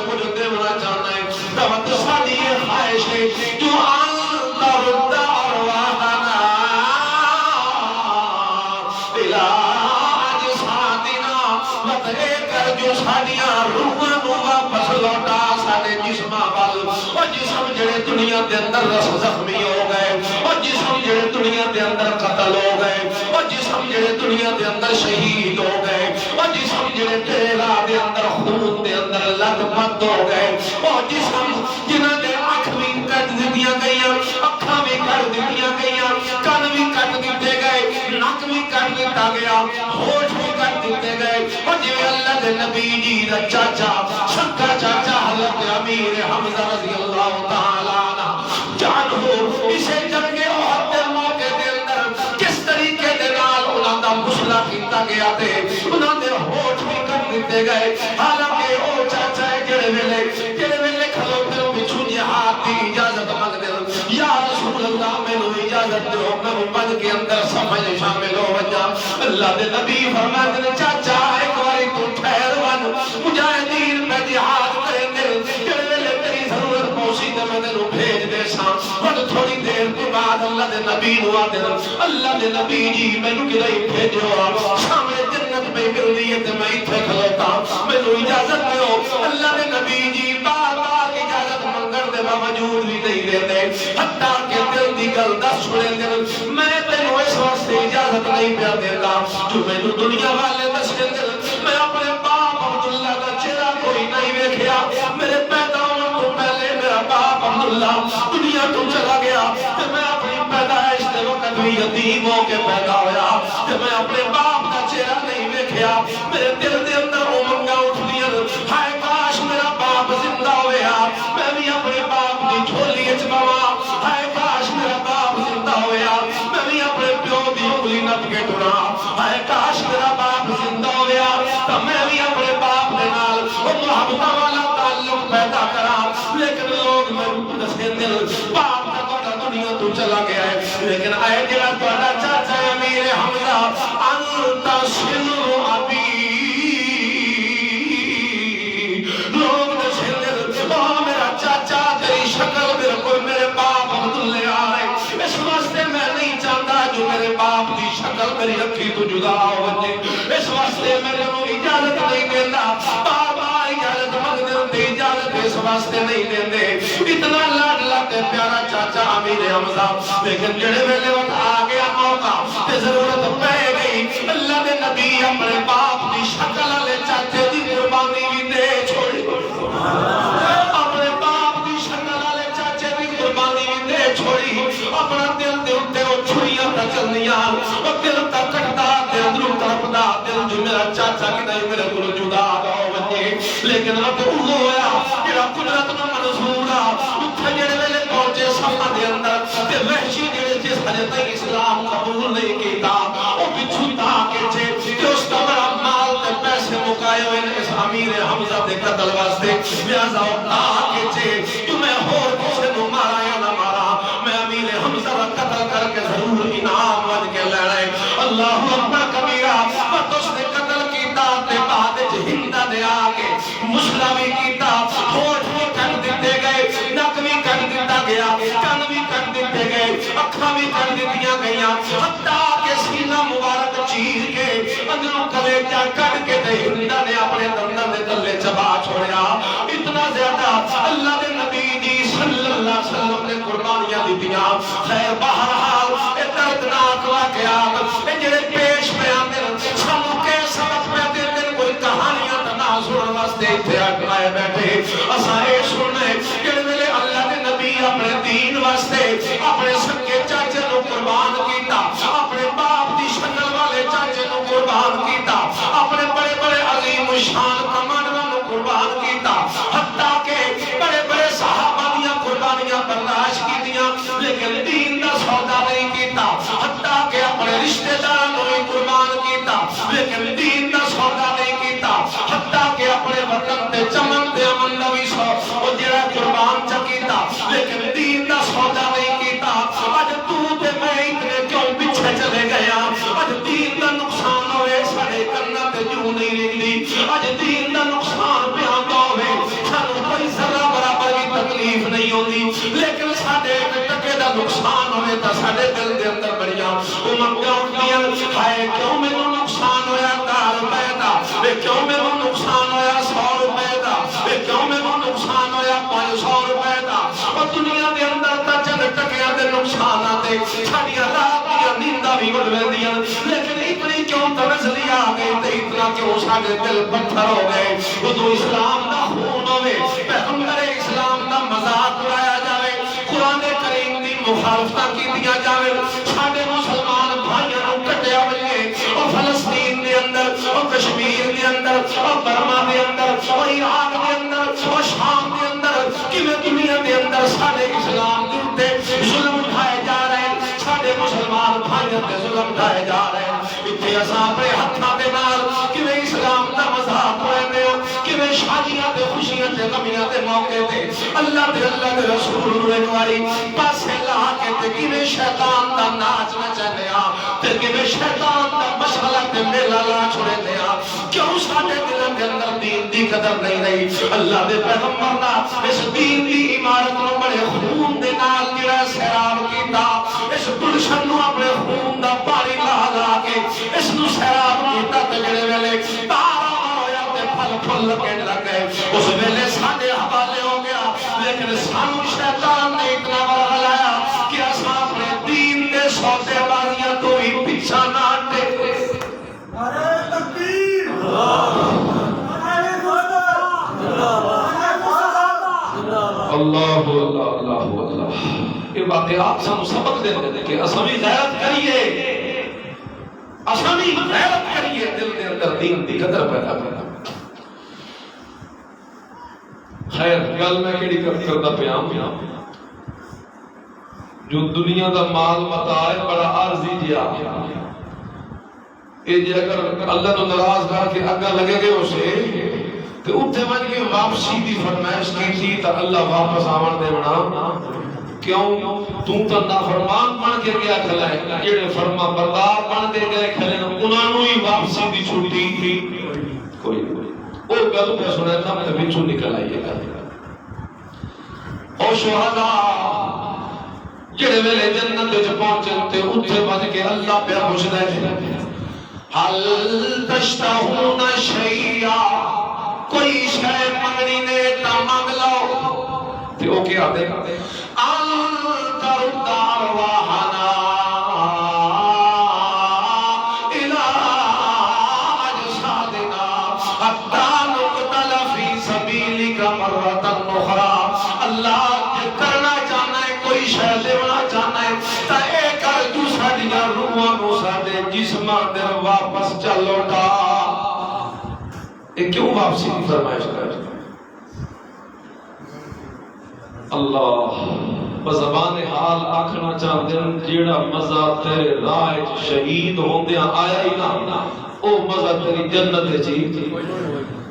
تو ساڈیاں روحاں نو واپس لوٹا ساڈے جسماں وال او جسم جڑے دنیا دے اندر زخمی ہو گئے او جسم جڑے دنیا دے اندر قتل ہو گئے او جسم جڑے دنیا دے اندر شہید ہو گئے او جسم جڑے تیرے راہ دے اندر خون دے اندر لت پت ہو گئے او جسم جنہاں دے اکھ بھی کٹ دتیاں گئیاں اکھاں بھی کٹ دتیاں گئیاں کان بھی کٹ دتے گئے نک بھی کٹ دتا گیا ہوش بھی کٹ دتے گئے او جویں اللہ دے نبی جی دا چاچا سکا چاچا حضرت امیر حمزہ رضی اللہ تعالی عنہ جان ہو اسے جنگ احد دے موقع دے اندر کس طریقے دے نال انہاں دا مسئلہ کیتا گیا تے انہاں دے ہوش بھی کٹ دتے گئے حالانکہ او چاچا جڑے ویلے کھلوتے پچھو جہاد دی اجازت منگ دے یا رسول اللہ مینوں اجازت دو میں بن کے اندر سمجھ شامل ہو جا اللہ دے نبی فرماتے ہیں چاچا ایک باری تو ٹھہر ون مجاہدین میں جہاد کریں گے جڑے ویلے تیری ضرورت پہنچی تے میں تینوں بھیج دے ساں اور تھوڑی دیر کے بعد اللہ دے نبی نو آتے ہیں اللہ دے نبی جی مینوں کدی بھیجو سامنے جنت میں مل رہی ہے تے میں ایتھے کھلوتا مینوں اجازت دیو اللہ دے نبی جی بار بار اجازت منگن دے باوجود بھی نہیں دیندے حتیٰ کہ دل دی گل دس چھڑے دل میں تینوں اس واسطے اجازت نہیں پیا دیتا جو مینوں دنیا والے دس دل میں اپنے باپ عبداللہ دا چہرہ کوئی نہیں ویکھیا میرے پیدا ہونے تو پہلے میرا باپ عبداللہ دنیا تو چلا گیا تے میں اپنی پیدائش دے وقت بھی یتیم ہو کے پیدا ہویا تے میں اپنے باپ دا چہرہ نہیں ویکھیا میرے دل دے اندر امنگاں اٹھدیاں ہائے کاش میرا باپ زندہ ہویا میں بھی اپنے باپ دی جھولی وچ پاواں ہائے کاش میرا باپ زندہ ہویا میں بھی اپنے پیو دی انگلی نپ کے ٹراں ہائے کاش میرا باپ زندہ ہویا تے میں بھی اپنے باپ دے نال او محبت والا تعلق پیدا کراں لیکن لوگ میں دسے دل باپ دا تہاڈا دنیا تو چلا گیا ہے لیکن اے جڑا تہاڈا چاچا امیر حمزہ انت سنو ابی لوگ دسے دل او میرا چاچا تیری شکل بالکل میرے باپ عبداللہ آ رہے اس واسطے میں نہیں چاہتا جو میرے باپ دی شکل میری اکھی تو جدا ہو جائے اس واسطے میرے کو اجازت نہیں دینا بابا اجازت منگ دے اجازت اس واسطے نہیں دیندے اتنا لاڈلا تے پیارا چاچا امیر حمزہ لیکن جڑے ویلے وقت آ گیا موقع تے ضرورت پے گئی اللہ دے نبی اپنے باپ دی شکل والے چاچے دی قربانی بھی دے چھوڑی اپنے باپ دی شکل والے چاچے دی قربانی بھی دے چھوڑی اپنا دل دے اوتے او چھریاں تے چلنیاں او دل تے کٹدا تے اندروں تڑپدا دل جو میرا چاچا کہ نہیں میرے کول جدا ہو وجے لیکن اب او ہویا جڑا قدرت نو منظور آ اوتھے جڑے ویلے پہنچے صفا دے اندر تے وحشی جڑے جس حجے تک اسلام قبول نہیں کیتا او پچھو تا کے تے اس دا بڑا مال تے پیسے مکائے ہوئے اس امیر حمزہ دے قتل واسطے لہذا تا کے تمہیں ہور کسے نو مارا یا نہ مارا میں امیر حمزہ دا قتل کر کے ضرور انعام ود کے لینا ہے اللہ اکبر کبیرہ اور اس نے قتل کیتا تے بعد وچ ہندا دے آ کے مسئلہ بھی کیتا ہوٹ بھی کٹ دتے گئے نک بھی کٹ دتا گیا کان بھی کٹ دتے گئے اکھاں بھی کٹ دتیاں گئیاں حتیٰ کہ سینہ مبارک چیر کے اندروں کلیجہ کٹ کے تے ہندا نے اپنے دنداں دے تلے چبا چھوڑیا اتنا زیادہ اللہ دے نبی جی صلی اللہ علیہ وسلم نے قربانیاں دتیاں خیر بہرحال اے دردناک واقعات اے جڑے پیش پہ آندے سانوں کے سبق پہ دیندے کوئی کہانیاں تے نہ سنن واسطے ایتھے اٹھائے بیٹھے اساں اے سننے جڑے ویلے اللہ دے نبی اپنے دین واسطے اپنے سکے چاچے نو قربان کیتا اپنے باپ دی شکل والے چاچے نو قربان کیتا اپنے بڑے بڑے عظیم شان کمانڈراں نو قربان کیتا حتیٰ کہ بڑے بڑے صحابہ دیاں قربانیاں برداشت کیتیاں لیکن دین دا سودا نہیں کیتا حتیٰ کہ اپنے رشتہ داراں نو قربان کیتا لیکن دین دا سودا نہیں کیتا حتیٰ کہ اپنے وطن تے چمن تے امن دا بھی او جڑا قربان چا کیتا لیکن دین دا سودا نہیں کیتا اج تو تے میں اتنے کیوں پیچھے چلے گیا اج دین دا نقصان ہوئے ساڈے کرنا تے جو نہیں رہندی اج دین دا نقصان پیاندا ہوئے سانوں کوئی ذرہ برابر بھی تکلیف نہیں ہوندی لیکن ساڈے ٹکے دا نقصان ہوئے تا ساڈے دل دے اندر بڑیاں امنگاں اٹھدیاں ہائے کیوں مینوں نقصان ہویا کار پیدا کیوں مینوں نقصان ہویا نقصاناں تے ساڈیاں رات دیاں نینداں بھی اڑ ویندیاں لیکن اتنی کیوں تنزلی آ گئی تے اتنا کیوں ساڈے دل پتھر ہو گئے جدوں اسلام دا خون ہوے پیغمبر اسلام دا مذاق اڑایا جاوے قرآن کریم دی مخالفتاں کیتیاں جاوے ساڈے مسلمان بھائیاں نوں کٹیا ویے او فلسطین دے اندر او کشمیر دے اندر او برما دے اندر او عراق دے اندر او شام دے اندر کیویں دنیا دے اندر ساڈے اسلام دے اوتے ظلم ڈھائے جا رہے ہیں ساڈے مسلمان بھائیاں تے ظلم ڈھائے جا رہے ہیں اتنے اساں اپنے ہتھاں دے نال کیویں اسلام دا مذاق اڑاندے ہاں کیویں شادیاں تے خوشیاں تے غمیاں دے موقع تے اللہ دے رسول نوں ایک واری پاسے لا کے تے کیویں شیطان دا ناچ نچاندے ہاں تے کیویں شیطان دا مشغلہ تے میلہ لا چھوڑے ہاں کیوں ساڈے دلاں دے اندر دین دی قدر نہیں رہی اللہ دے پیغمبر دا اس دین دی عمارت نوں بڑے خون دے نال جڑا سیراب کیتا اس گلشن نوں اپنے خون دا پانی لا کے اس نوں سیراب کیتا تے جڑے ویلے تارا ہویا تے پھل پھل لگن لگ گئے اس ویلے ساڈے حوالے ہو گیا لیکن سانو شیطان نے اتنا بڑا لایا کہ اساں اپنے دین دے سودے بازیاں تو ہی پیچھے نہ ہٹے نعرہ تکبیر نعرہ اللہ اللہ اللہ اللہ یہ باتیں آپ سانو سبق دیندے نے کہ اساں بھی غیرت کریے اساں بھی غیرت کریے دل دے اندر دین دی قدر پیدا کرنا خیر گل میں کیڑی کردا پیا جو دنیا دا مال متاع ہے بڑا عارضی جیا اے جے اگر اللہ تو ناراض کر کے اگا لگے گے اسے تے اوتھے ون کے واپسی دی فرمائش کی تھی تے اللہ واپس آون دے بنا کیوں تو تے نافرمان بن کے گیا کھلا ہے جڑے فرما بردار بن دے گئے کھلے انہاں نوں ہی واپسی دی چھٹی کوئی او گل پہ سنے تھا میں وچوں نکل آئیے گا او شہداء جڑے ویلے جنت وچ پہنچن تے اوتھے بن کے اللہ پہ پوچھدا ہے حل تشتہون شیئا کوئی شے منگنی نے تا مانگ لو تے او کیا دے انت رد ارواحنا الى اجسادنا حتی نقتل فی سبیلک مرۃ اخری اللہ کرنا چاہنا ہے کوئی شے دینا چاہنا ہے تے اے کر تو ساڈیاں روحاں نوں ساڈے جسماں دے واپس چل لوٹا یہ کیوں واپسی کی فرمائش کر اللہ بزبان حال آکھنا چاہتے ہیں جیڑا مزہ تیرے راہ شہید ہوندیاں آیا ہی نہ او مزہ تیری جنت چیز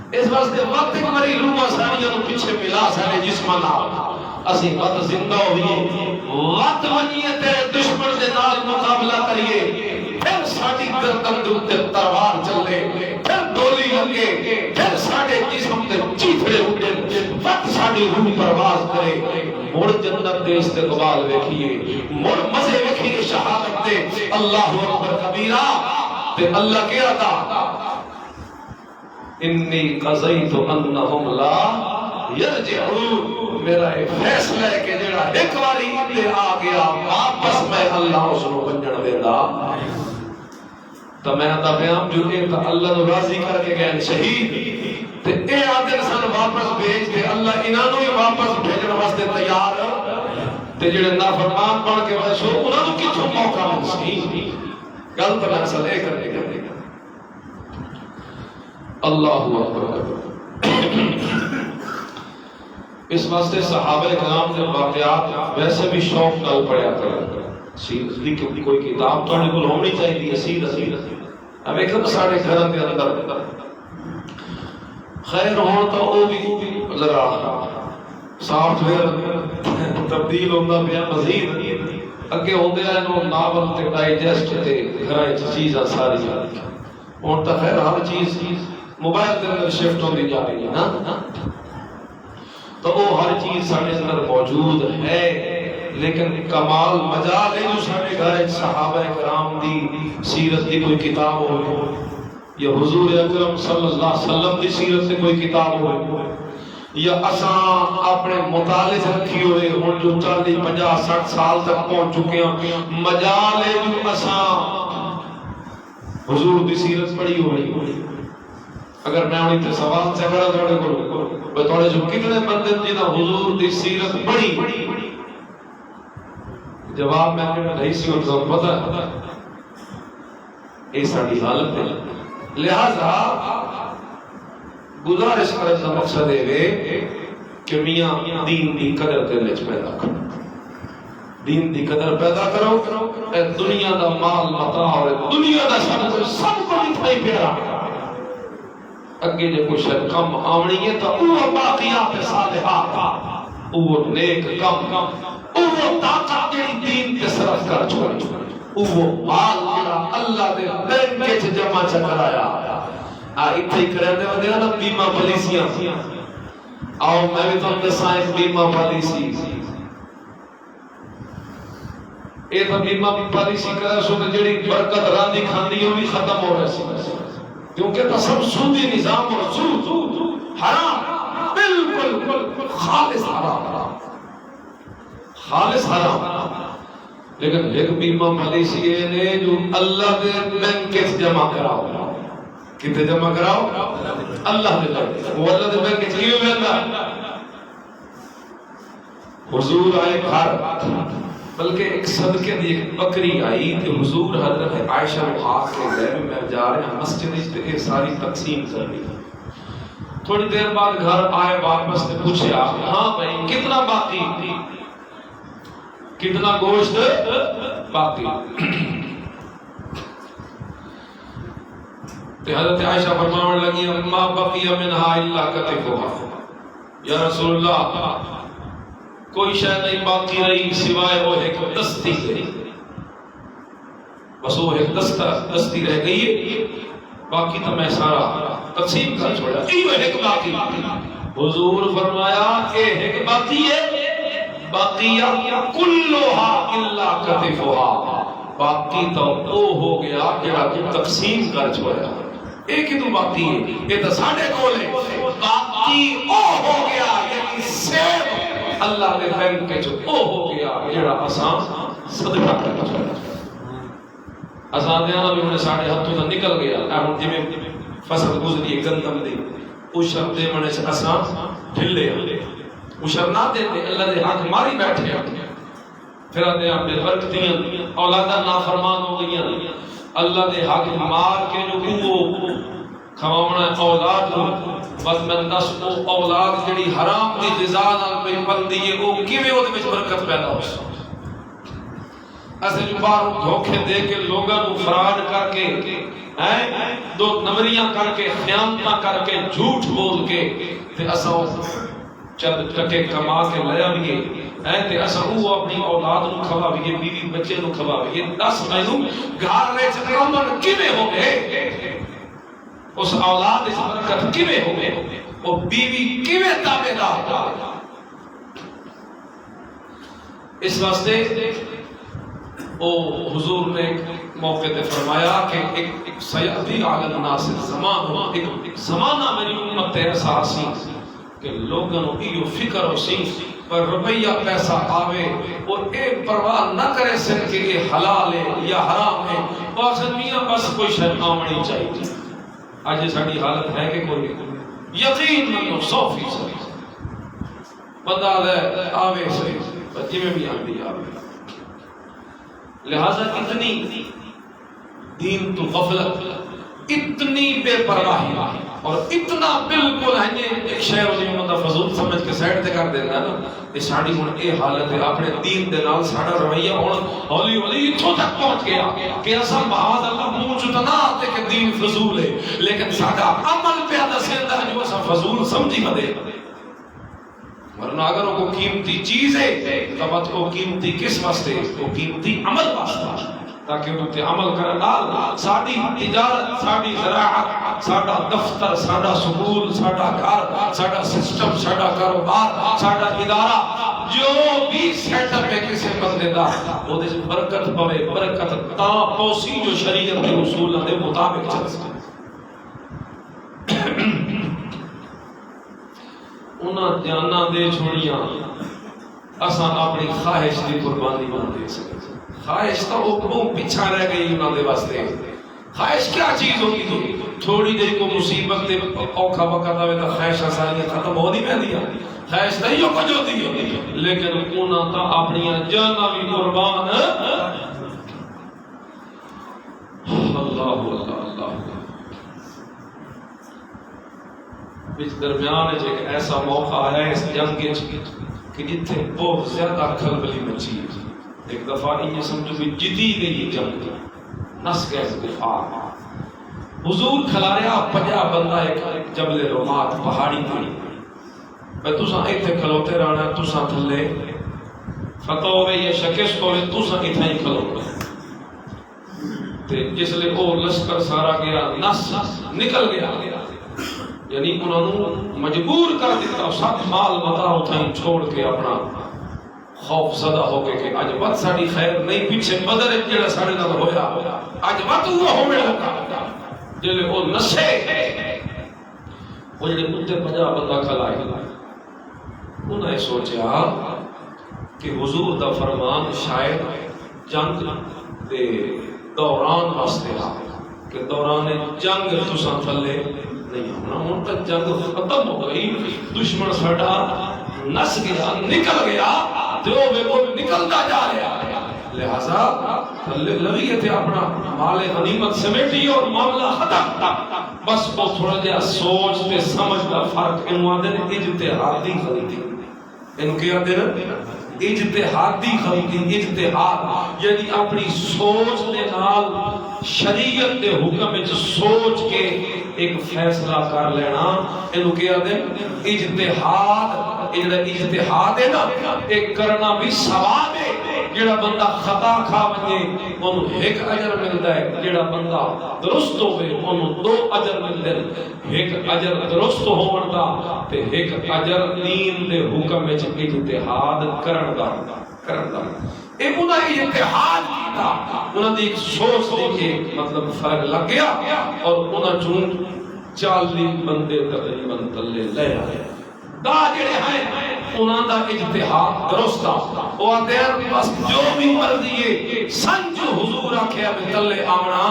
اس واسطے وقت ایک باری روح ساریاں نو پیچھے ملا سارے جسماں نال اسی وقت زندہ ہوئیے وقت ونیے تیرے دشمن دے نال مقابلہ کریے پھر ساڑی گردن دے اوتے تلوار چلے پھر گولی لگے پھر ساڑے جسم تے چیتڑے اٹھے وقت ساڑی روح پرواز کرے مڑ جنت دے استقبال ویکھیے مڑ مزے ویکھیے شہادت دے اللہ اکبر کبیرہ تے اللہ کیا تھا انی قضیت انہم لا یرجعون میرا ایک فیصلہ ہے کہ جڑا ایک باری لے آ گیا واپس میں اللہ اس نو بنجن دیندا تو میں آتا بیام جو اے تا اللہ نو راضی کر کے گئے شہید تے اے آدھر سن واپس بھیج کے اللہ انہاں نو ہی واپس بھیجن واسطے تیار تے جڑے نافرمان بن کے ویسو انہاں نو کتھوں موقع مل سی گل تو میں اصل اے کرنے گا اللہ اکبر اس واسطے صحابہ کرام کے واقعات ویسے بھی شوق نال پڑھیا کریں سیرت کی کوئی کتاب تھوڑے کو ہونی چاہیے سیرت اب ایک ساڑھے گھر کے اندر خیر ہون تو وہ بھی ذرا سافٹ ویئر تبدیل ہوتا پیا مزید اگے ہوندے آئے نو ناول تے ڈائجسٹ تے گھر چیزاں ساری ہوں تو خیر ہر چیز موبائل کے اندر شفٹ ہوتی جا رہی ہے نا تو وہ ہر چیز سارے اندر موجود ہے لیکن کمال مجال ہے جو سارے گھر صحابہ کرام دی سیرت دی کوئی کتاب ہو یا حضور اکرم صلی اللہ علیہ وسلم دی سیرت سے کوئی کتاب ہو یا اساں اپنے مطالعے رکھی ہوئے ہن جو 40 50 60 سال تک پہنچ چکے ہیں مجال ہے جو اساں حضور دی سیرت پڑھی ہوئی. اگر میں انہی تے سوال سے کرا تھوڑے کو تھوڑے جو کتنے بندے جنہاں حضور دی سیرت پڑھی جواب میں نے نہیں سی ان کو پتہ اے ساری حالت ہے. لہذا گزارش کرنے کا مقصد ہے کہ میاں دین دی قدر دل وچ پیدا کرو. دین دی قدر پیدا کرو. اے دنیا دا مال متاع اور دنیا دا سب کو نہیں پیارا. اگے جو کوئی شے کم آونی ہے تو وہ باقیات صالحات وہ نیک کم وہ طاقت جڑی دین تے صرف کر چھوڑی وہ مال جڑا اللہ دے بینک وچ جمع کرایا اتنے ہی کرنے والے نا بیمہ پالیسیاں. آؤ میں بھی تم دساں ایک بیمہ پالیسی. یہ تو بیمہ پالیسی کرا سو کہ جڑی برکت راندی کھاندی وہ بھی ختم ہو رہی سی کیونکہ تو سب سودی نظام اور سود حرام بالکل خالص حرام خالص حرام. لیکن ایک بیمہ پالیسی ہے جو اللہ دے بینک کے جمع کراؤ. کتے جمع کراؤ اللہ دے بینک. وہ اللہ دے بینک کے کیوں ویندا حضور آئے گھر بلکہ ایک صدقے دی ایک بکری آئی کہ حضور حضرت عائشہ خاص کے گھر میں جا رہے ہیں مسجد سے ساری تقسیم کرنی. تھوڑی دیر بعد گھر آئے واپس نے پوچھا ہاں بھائی کتنا باقی کتنا گوشت باقی. حضرت عائشہ فرمانے لگی ما بقی منها الا کتفها. یا رسول اللہ کوئی شے نہیں باقی رہی سوائے وہ ایک دستی گئی. بس وہ ایک دستی رہ گئی ہے باقی تو میں سارا تقسیم کر چھوڑا. یہ ایک باقی. حضور فرمایا کہ ایک باقی ہے باقیہ کلھا الا کتفها. باقی تو وہ ہو گیا جڑا تقسیم کر چھوڑا. ایک ہی تو باقی ہے یہ تو ساڑھے کول ہے. باقی وہ ہو گیا یعنی سیب اللہ نے بینک کے جو وہ ہو گیا جڑا اساں صدقہ کر چھوڑا. اساں دیاں بھی انہیں ساڑھے ہتھوں تو نکل گیا. ہن جویں فصل گزری گندم دی اشر دے منے سے اساں ڈھلے اشر نہ دیتے اللہ دے حق ماری بیٹھے پھر آدھے آپ بے برکتیاں اولادہ نافرمان ہو گئیاں. اللہ دے حق مار کے جو وہ کھواونا اولاد کو بس میں دس وہ اولاد جڑی حرام دی غذا نال پئی پلدی ہے وہ کیویں اودے وچ برکت پیدا ہو سکے. اسے جو باہر دھوکے دے کے لوگاں کو فراڈ کر کے دو نمبریاں کر کے خیانتاں کر کے جھوٹ بول کے تے اساں چند ٹکے کما کے لیا بھی تے اساں وہ اپنی اولاد نو کھواویے بیوی بچے نو کھواویے. دس مینوں گھر وچ امن کیویں ہو گئے اس اولاد اس برکت کیویں ہو گئے وہ بیوی کیویں تابعدار. اس واسطے او حضور نے ایک موقع تے فرمایا کہ ایک سیاتی علی الناس زمان ایک زمانہ میری امت تے ایسا سی کہ لوگوں کو یہ فکر ہو سی پر روپیہ پیسہ آوے اور ایک پرواہ نہ کرے سن کہ یہ حلال ہے یا حرام ہے اور میاں بس کوئی شے آمنی چاہیے. آج ساری حالت ہے کہ کوئی یقین منو 100% بندہ آوے سے جی میں بھی آندی آوے. لہذا اتنی دین تو غفلت اتنی بے پرواہی اور اتنا بالکل ہے ایک شہر جو مطلب فضول سمجھ کے سائڈ تے کر دینا نا یہ ساڑی ہن اے حالت ہے اپنے دین دے نال ساڑا رویہ ہن ہولی ہولی اتھوں تک پہنچ گیا کہ اساں معاذ اللہ منہ چ نہ آتے کہ دین فضول ہے لیکن ساڈا عمل پہ دسیندا جو اساں فضول سمجھی بدے. ورنہ اگر وہ قیمتی چیز ہے تو بات وہ قیمتی کس واسطے وہ قیمتی عمل واسطے تاکہ وہ تے عمل کرن نال ساڈی تجارت ساڈی زراعت ساڈا دفتر ساڈا سکول ساڈا گھر ساڈا سسٹم ساڈا کاروبار ساڈا ادارہ جو بھی سیٹ اپ ہے کسی بندے دا او دے برکت پوے برکت تا پوسی جو شریعت کے اصول دے مطابق چل سکے. انہاں جانا دے چھوڑیاں اساں اپنی خواہش دی قربانی نہ دے سکتے. خواہش تو وہ پیچھا رہ گئی انہاں دے واسطے. خواہش کیا چیز ہوگی تو تھوڑی دیر کو مصیبت تے اوکھا وقت آوے تو خواہشاں ساریاں ختم ہو نہیں پہندیاں. خواہش نہیں ہو کچھ ہوتی ہے لیکن انہاں تا اپنی جانا بھی قربان. اللہ اللہ اللہ. اس درمیان ایک ایسا موقع آیا ہے اس جنگ کہ جتھے بہت زیادہ کھلبلی مچی. ایک دفعہ یہ سمجھو کہ جیتی گئی جنگ نس گئے کفار. حضور کھلایا 50 بندہ ایک جبل رومات پہاڑی پہ. میں تساں ایتھے کھلوتے رہنا تساں تھلے فتح ہوئے یا شکست ہوئے تساں اتنا ہی کھلو. جس لئے وہ لشکر سارا گیا نس نکل گیا یعنی انہوں نے مجبور کر دیتا سب مال متا اتھائیں چھوڑ کے اپنا خوف زدہ ہو کے کہ آج وقت ساڑی خیر نہیں پیچھے بدر ایک جڑا ساڑے نہ ہویا آج وقت ہوا ہوئے لگا جلے وہ نسے وہ جڑے مجھے 50 بندہ کھلائے. انہوں نے سوچا کہ حضور دا فرمان شاید جنگ دے دوران واسطے کہ دوران جنگ تساں تھلے نہیں ہونا. ہوں تک جنگ ختم ہو گئی دشمن ساڈا نس گیا نکل گیا تو وہ نکلتا جا رہا. لہذا تھلے لگی تھے اپنا مال غنیمت سمیٹی اور معاملہ ختم. بس وہ تھوڑا جہا سوچ تے سمجھ دا فرق انہوں آدھے اجتہادی غلطی. انہوں کیا آدھے اجتہادی غلطی. اجتہاد یعنی اپنی سوچ دے نال شریعت دے حکم وچ سوچ کے ایک فیصلہ کر لینا انہوں کیا دے اجتہاد. اجتہاد ہے نا ایک کرنا بھی ثواب ہے. جڑا بندہ خطا کھا ونجے انہوں ایک اجر ملتا ہے. جڑا بندہ درست ہوئے انہوں 2 اجر ملتے ہیں. ایک اجر درست ہون دا تے ایک اجر دین دے حکم وچ اجتہاد کرن دا. اے انہاں اجتہاد کیتا انہاں دی ایک سوچ دیکھے مطلب فرق لگ گیا اور انہاں چون 40 بندے تقریباً تلے لے آئے. دا جڑے ہیں انہاں دا اجتہاد درست تھا. وہ آتے ہیں بس جو بھی مرضی ہے سنج حضور آکھیا میں تلے آمنا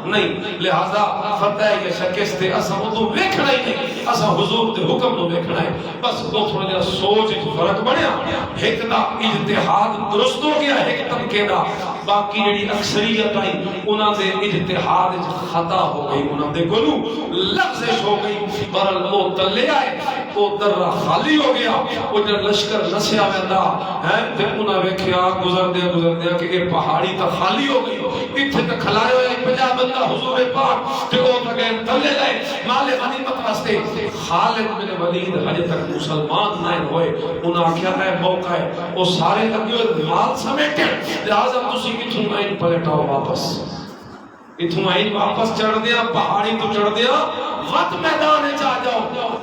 نہیں. لہذا فتح یا شکست اساں وہ تو ویکھنا ہی نہیں. اساں حضور دے حکم تو ویکھنا ہے. بس وہ تھوڑا جہا سوچ فرق بنیا. ایک دا اجتہاد درست ہو گیا ایک طبقے دا. باقی جڑی اکثریت آئی انہاں دے اجتہاد خطا ہو گئی. انہاں دے گلو لفظش ہو گئی. برل وہ تلے آئے وہ درہ خالی ہو گیا. وہ جب لشکر نسیا ویندا ہے تے انہاں ویکھیا گزر دیا کہ یہ پہاڑی تا خالی ہو گئی. اتھے تے کھلائے ہوئے 50 بندہ حضور پاک تے او تے تلے لائے مال غنیمت واسطے. خالد بن ولید ہجے تک مسلمان نہ ہوئے. انہاں آکھیا ہے موقع ہے وہ سارے لگے مال سمیٹے. لہذا تسی کتھوں آئین پلٹاؤ واپس. اتھوں آئین واپس چڑھ دیا پہاڑی تو چڑھ دیا وقت میدان چاہ جاؤ.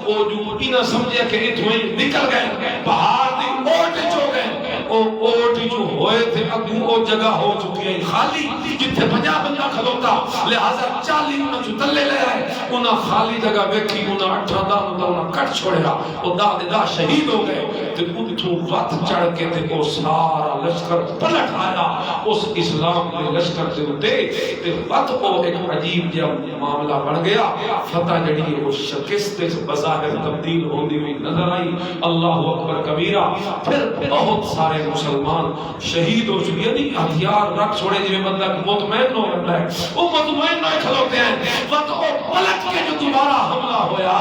وہ جو نہ سمجھے کہ اتھوں آئین نکل گئے پہاڑ دی اوٹ چو گئے. وہ اوٹ جو ہوئے تھے اگوں وہ جگہ ہو چکی ہے خالی جتھے 50 بندہ کھلوتا. لہذا 40 انہوں جو تلے لے آئے انہوں خالی جگہ ویکھی انہوں 18 انہوں کٹ چھوڑیا. وہ دا شہید ہو گئے. تے اتھوں وقت چڑھ کے تے وہ سارا لشکر پلٹ آیا اس اسلام کے لشکر سے اٹھے. تے وقت وہ ایک عجیب جب معاملہ بن گیا. فتح جڑی ہے وہ شکست بظاہر تبدیل ہوندی ہوئی نظر آئی. اللہ اکبر کبیرہ. پھر بہت سارے مسلمان شہید ہو چکے. یعنی ہتھیار رکھ چھوڑے جی بندہ مطمئن ہو رہتا ہے وہ مطمئن نہ کھلوتے ہیں. وقت وہ پلٹ کے جو دوبارہ حملہ ہویا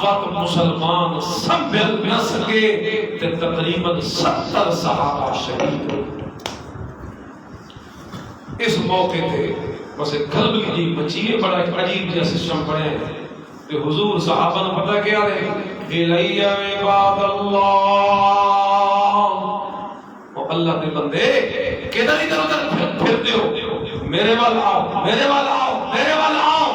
وقت مسلمان سنبھل نہ سکے تے تقریباً 70 صحابہ شہید ہو. اس موقع تے بس ایک قلب کی جی بچیے بڑا ایک عجیب جیسا سسٹم پڑے کہ حضور صحابہ نے پتہ کیا دے الی عباد اللہ. اللہ دے بندے کدھر ادھر ادھر پھرتے ہو میرے وال آؤ میرے وال آؤ میرے وال آؤ.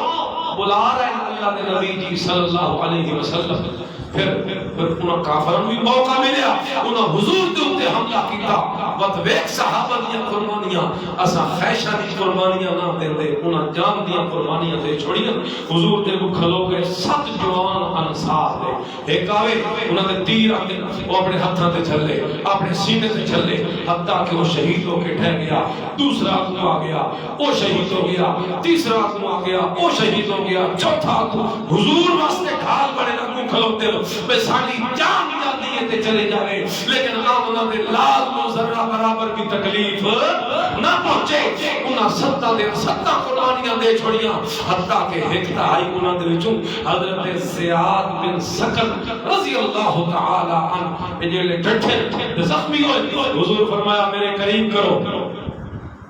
بلا رہے ہیں اللہ دے نبی جی صلی اللہ علیہ وسلم. پھر پھر انہاں کافروں بھی موقع ملیا انہاں حضور دے اوتے حملہ کیتا وقت ویک صحابہ دیاں قربانیاں اساں خیشہ دی قربانیاں نہ دیندے انہاں جان دیاں قربانیاں دے چھوڑیاں حضور دے کو کھلو گئے 7 جوان انصار دے ایک آوے انہاں دے تیر آتے وہ اپنے ہتھاں تے چلے اپنے سینے تے چلے حتیٰ کہ وہ شہید ہو کے ٹھہ گیا دوسرا آدمی آ گیا وہ شہید ہو گیا تیسرا آدمی آ گیا وہ شہید ہو گیا چوتھا آدمی حضور واسطے ڈھال بڑے لگوں کھلوتے ہو بے ساڑی جان جاتی ہے تے چلے جاوے لیکن آمنہ دے لال کو ذرہ برابر بھی تکلیف نہ پہنچے انہاں 7 قربانیاں دے چھوڑیاں حتیٰ کہ ایک تہائی انہاں دے وچوں حضرت زیاد بن سکن رضی اللہ تعالی عنہ جیلے ڈٹھے زخمی ہوئے حضور فرمایا میرے قریب کرو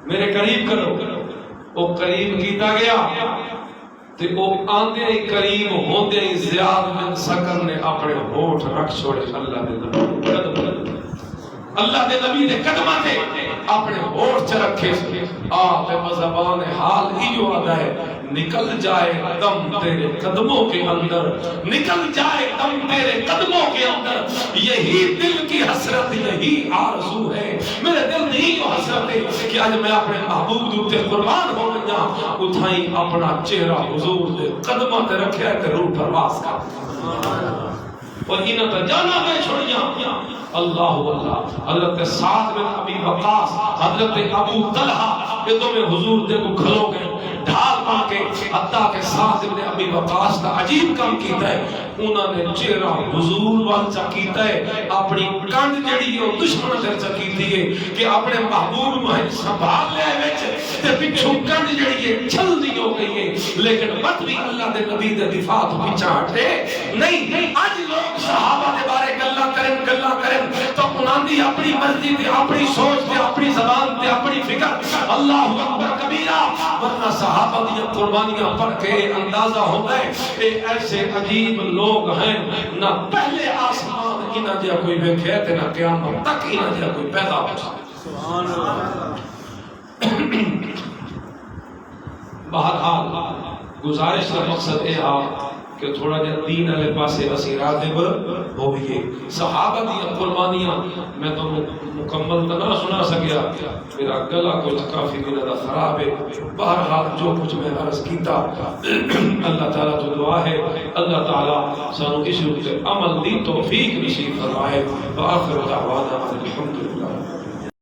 میرے قریب کرو وہ قریب کیتا گیا تے وہ آندے ہی قریب ہوندے ہی زیاد بن سکن نے اپنے ہونٹ رکھ چھوڑے اللہ دے نبی نے قدمہ دے اپنے ہونٹ چ رکھے آتے مذہبان حال ہی جو آدھا ہے نکل جائے دم تیرے قدموں کے اندر نکل جائے دم تیرے قدموں کے اندر یہی دل کی حسرت یہی آرزو ہے میرے دل نہیں جو حسرت ہے کہ آج میں اپنے محبوب دوتے قربان ہو گیا اتھائی اپنا چہرہ حضور دے قدموں تے رکھے ہے تے روح پرواز کا اور انہاں تا جانا میں چھوڑیاں اللہ اللہ حضرت سعد بن ابی وقاص حضرت ابو طلحہ یہ دو میں حضور دے کو کھلو گئے ڈھال پا کے حتیٰ کہ سعد بن ابی وقاص کا عجیب کام کیتا ہے انہوں نے چہرہ حضور والچا کیتا ہے اپنی کانڈ جڑی ہے دشمن درچا کیتی ہے کہ اپنے محبوب مہن سنبھال لے وچ تے پچھوں کانڈ جڑی ہے چھل دی ہو گئی ہے لیکن مت بھی اللہ دے نبی دے دفاع تو پیچھا ہٹے نہیں آج لوگ صحابہ دے بارے گلا کریں تو انہاں دی اپنی مرضی تے اپنی سوچ تے اپنی زبان تے اپنی فکر اللہ اکبر کبیرہ ورنہ صحابہ دی قربانیاں پڑھ کے اندازہ ہوتا ہے کہ ایسے عجیب لوگ ہیں نہ پہلے آسمان انہاں جا کوئی ویکھے تے نہ قیامت تک انہاں جا کوئی پیدا ہو سبحان اللہ بہرحال گزارش کا مقصد یہ ہے کہ تھوڑا جا دین علیہ پاسے اسی راغب ہوئیے صحابہ دی قربانیاں میں تو مکمل تو نہ سنا سکیا میرا گلا کچھ کافی میرا خراب ہے بہرحال جو کچھ میں عرض کیتا اللہ تعالیٰ تو دعا ہے اللہ تعالیٰ سانو اس عمل دی توفیق نصیب فرمائے وآخر دعوانا الحمدللہ